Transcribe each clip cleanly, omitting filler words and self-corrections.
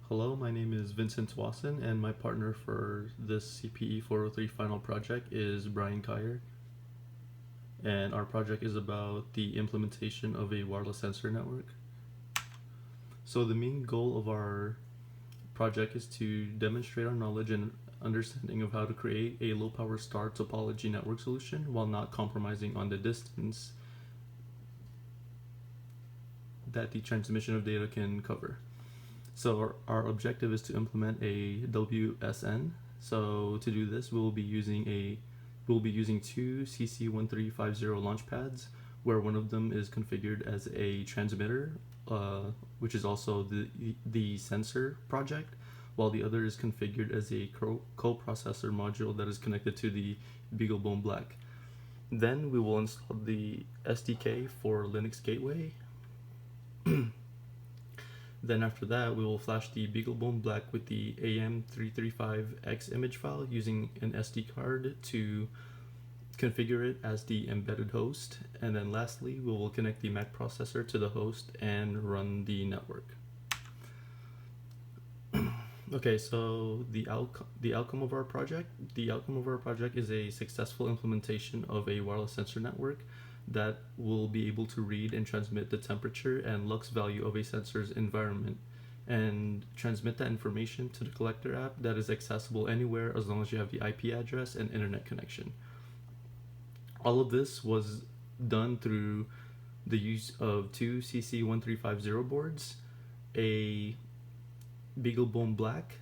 Hello, my name is Vincent Tuason, and my partner for this CPE403 final project is Brian Kyer. And our project is about the implementation of a wireless sensor network. So the main goal of our project is to demonstrate our knowledge and understanding of how to create a low-power star topology network solution while not compromising on the distance that the transmission of data can cover. So our objective is to implement a WSN. So to do this, we'll be using two CC1350 launch pads, where one of them is configured as a transmitter, which is also the sensor project, while the other is configured as a coprocessor module that is connected to the BeagleBone Black. Then we will install the SDK for Linux Gateway. Then after that, we will flash the BeagleBone Black with the AM335X image file using an SD card to configure it as the embedded host. And then lastly, we will connect the Mac processor to the host and run the network. Okay, so the outcome of our project is a successful implementation of a wireless sensor network that will be able to read and transmit the temperature and lux value of a sensor's environment and transmit that information to the collector app that is accessible anywhere as long as you have the IP address and internet connection. All of this was done through the use of two CC1350 boards, a BeagleBone Black,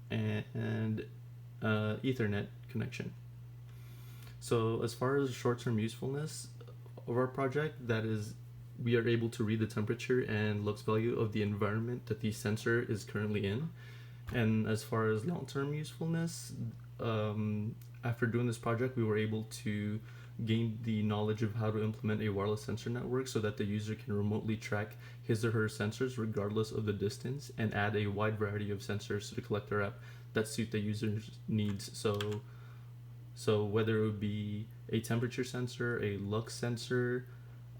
and Ethernet connection. So as far as short-term usefulness of our project, that is, we are able to read the temperature and lux value of the environment that the sensor is currently in. And as far as long-term usefulness, after doing this project, we were able to gain the knowledge of how to implement a wireless sensor network so that the user can remotely track his or her sensors regardless of the distance and add a wide variety of sensors to the collector app that suit the user's needs. So whether it would be a temperature sensor, a lux sensor,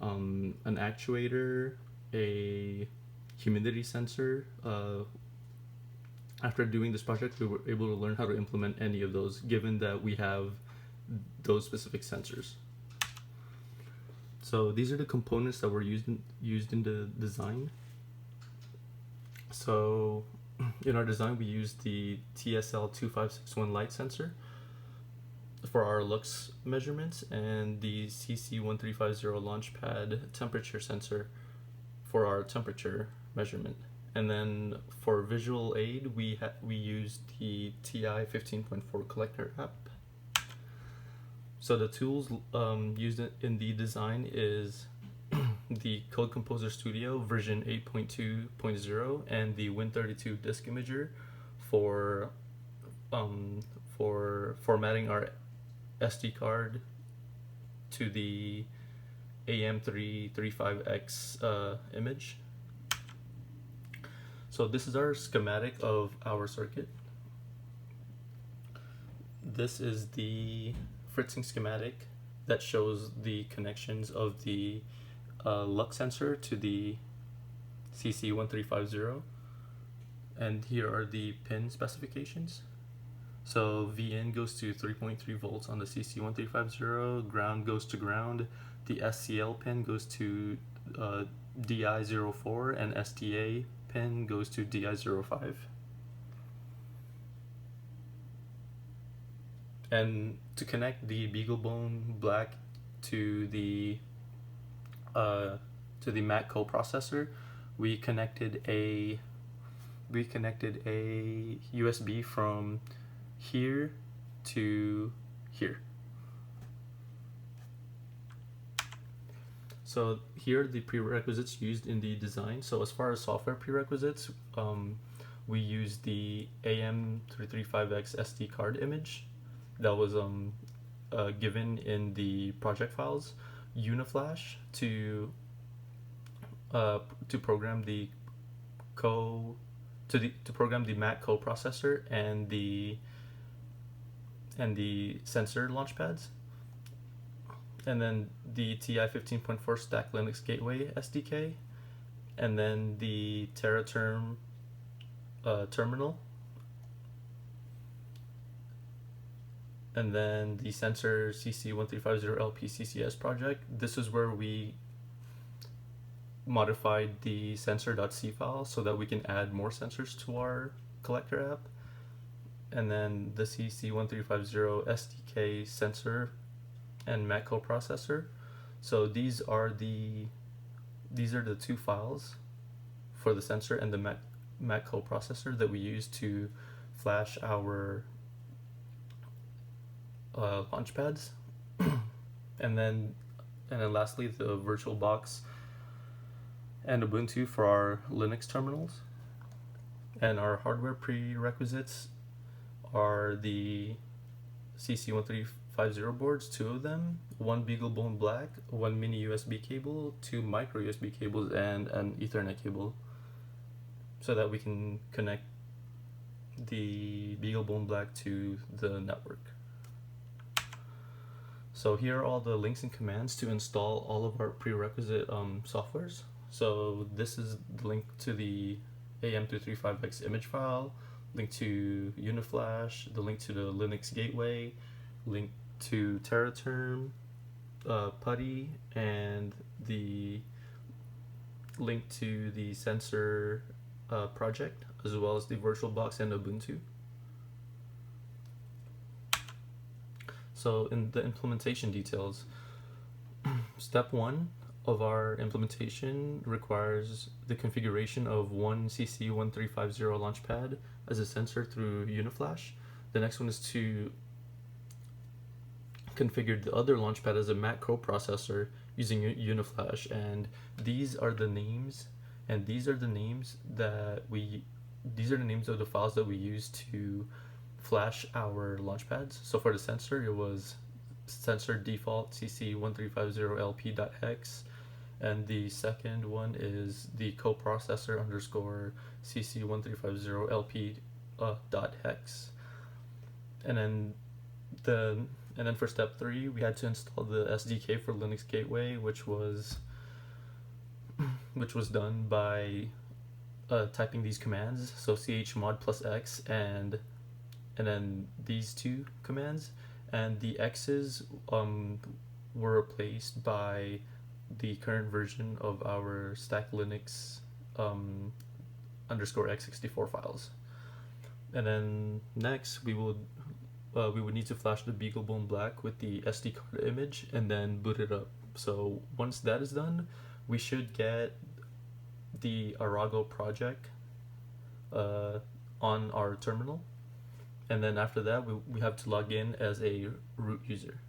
an actuator, a humidity sensor, after doing this project, we were able to learn how to implement any of those, given that we have those specific sensors. So these are the components that were used in the design. So in our design, we used the TSL2561 light sensor for our lux measurements and the CC1350 launchpad temperature sensor for our temperature measurement. And then for visual aid, we used the TI-15.4 collector app. So the tools used in the design is the Code Composer Studio version 8.2.0 and the Win32 disk imager for formatting our SD card to the AM335X image. So this is our schematic of our circuit. This is the fritzing schematic that shows the connections of the lux sensor to the CC1350, and here are the pin specifications. So VN goes to 3.3 volts on the CC1350, ground goes to ground, the SCL pin goes to DI04, and STA pin goes to DI05. And to connect the BeagleBone Black to the Mac coprocessor, we connected a USB from here to here. So here are the prerequisites used in the design. So as far as software prerequisites, we use the AM335X SD card image that was given in the project files, Uniflash to program the program the Mac coprocessor and the sensor launchpads, and then the TI-15.4 Stack Linux Gateway SDK, and then the TerraTerm terminal, and then the sensor CC1350LP CCS project. This is where we modified the sensor.c file so that we can add more sensors to our collector app. And then the CC1350 SDK sensor and Mac coprocessor. So these are the two files for the sensor and the Mac coprocessor that we use to flash our launch pads. and then lastly, the VirtualBox and Ubuntu for our Linux terminals. And our hardware prerequisites are the CC1350 boards, 2 of them, 1 BeagleBone Black, 1 mini USB cable, 2 micro USB cables, and an Ethernet cable, so that we can connect the BeagleBone Black to the network. So here are all the links and commands to install all of our prerequisite softwares. So this is the link to the AM235X image file, link to Uniflash, the link to the Linux gateway, link to TerraTerm, PuTTY, and the link to the sensor project, as well as the VirtualBox and Ubuntu. So in the implementation details, step 1 of our implementation requires the configuration of one CC1350 launchpad as a sensor through Uniflash. The next one is to configure the other launchpad as a Mac coprocessor using Uniflash, and these are the names of the files that we use to flash our launchpads. So for the sensor, it was sensor default cc1350lp.hex, and the second one is the coprocessor underscore cc1350lp.hex. And then for step 3, we had to install the SDK for Linux Gateway, which was done by typing these commands, so chmod +x and then these 2 commands, and the x's were replaced by the current version of our stack Linux underscore x64 files. And then next we would need to flash the BeagleBone Black with the SD card image and then boot it up. So once that is done, we should get the Arago project on our terminal, and then after that we have to log in as a root user.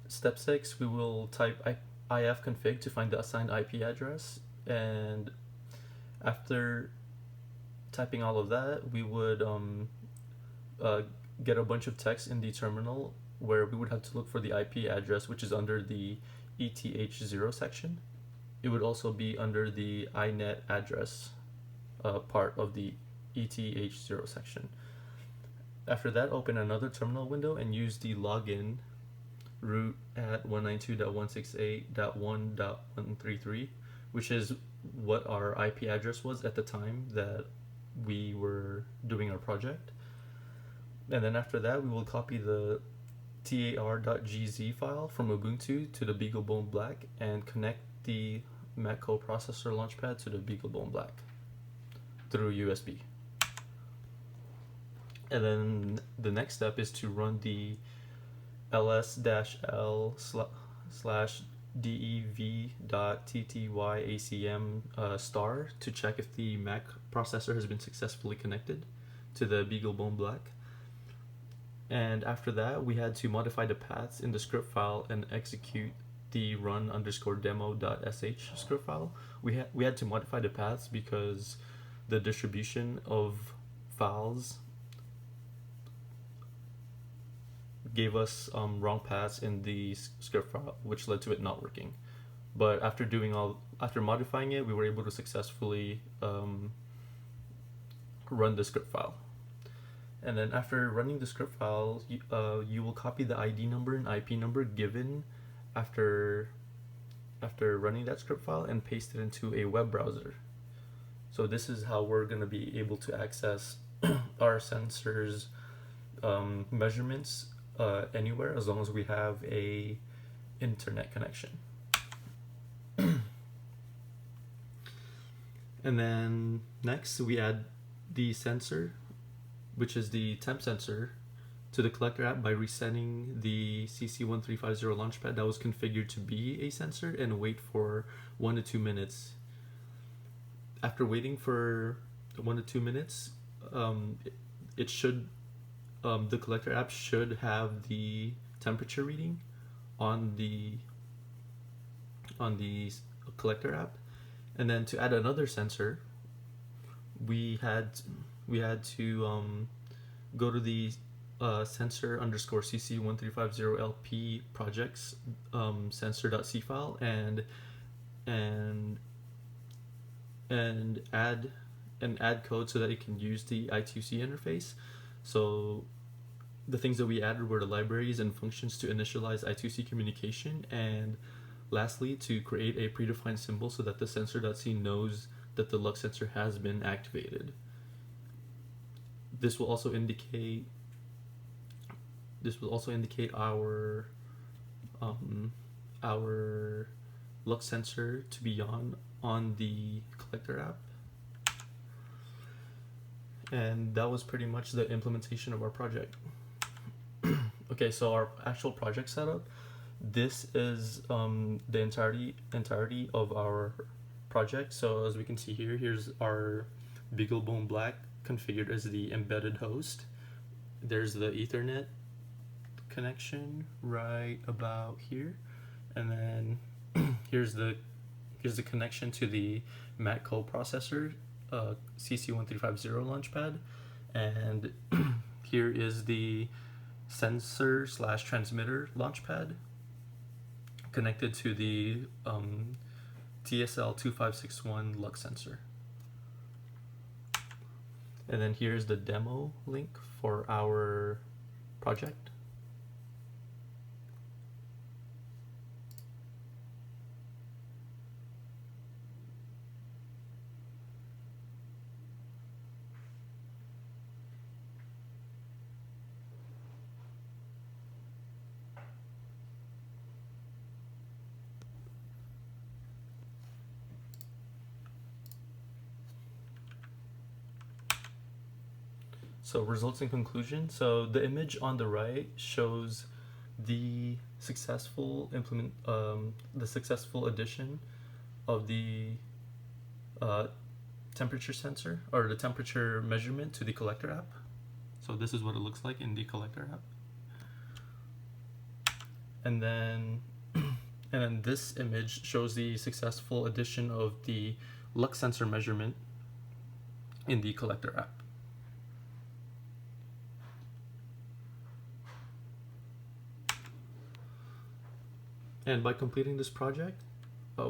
Step 6, we will type ifconfig to find the assigned IP address, and after typing all of that, we would get a bunch of text in the terminal where we would have to look for the IP address, which is under the ETH0 section. It would also be under the inet address part of the ETH0 section. After that, open another terminal window and use the login root at 192.168.1.133, which is what our IP address was at the time that we were doing our project. And then after that, we will copy the tar.gz file from Ubuntu to the BeagleBone Black and connect the Mac coprocessor launchpad to the BeagleBone Black through USB. And then the next step is to run the ls-l/dev.ttyacm star to check if the Mac processor has been successfully connected to the BeagleBone Black. And after that, we had to modify the paths in the script file and execute the run_demo.sh script file. We had to modify the paths because the distribution of files gave us wrong paths in the script file, which led to it not working. But after modifying it, we were able to successfully run the script file. And then after running the script file, you will copy the ID number and IP number given after after running that script file and paste it into a web browser. So this is how we're going to be able to access our sensors measurements anywhere, as long as we have a internet connection. And then next we add the sensor, which is the temp sensor, to the collector app by resetting the CC1350 launchpad that was configured to be a sensor, and wait for 1 to 2 minutes. After waiting for 1 to 2 minutes, it should the collector app should have the temperature reading on the collector app. And then to add another sensor, we had to go to the sensor _ CC1350LP projects sensor.c file and add code so that it can use the I2C interface. So the things that we added were the libraries and functions to initialize I2C communication, and lastly, to create a predefined symbol so that the sensor.c knows that the lux sensor has been activated. This will also indicate our lux sensor to be on the collector app. And that was pretty much the implementation of our project. Okay, so our actual project setup. This is the entirety of our project. So as we can see here, here's our BeagleBone Black configured as the embedded host. There's the Ethernet connection right about here, and then here's the connection to the Mac coprocessor CC1350 launchpad, and here is the sensor/transmitter launchpad connected to the TSL2561 lux sensor. And then here's the demo link for our project. So results and conclusion. So the image on the right shows the successful addition of the temperature sensor, or the temperature measurement, to the collector app. So this is what it looks like in the collector app. And then this image shows the successful addition of the lux sensor measurement in the collector app. And by completing this project,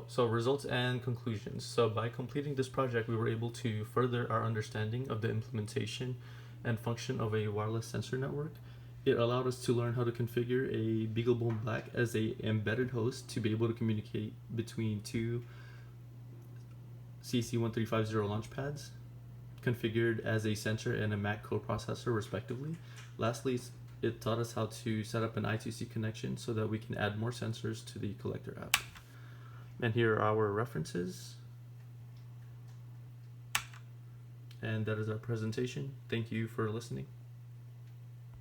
so results and conclusions. So by completing this project, we were able to further our understanding of the implementation and function of a wireless sensor network. It allowed us to learn how to configure a BeagleBone Black as a embedded host to be able to communicate between two CC1350 launchpads configured as a sensor and a Mac coprocessor respectively. Lastly, it taught us how to set up an I2C connection so that we can add more sensors to the collector app. And here are our references. And that is our presentation. Thank you for listening.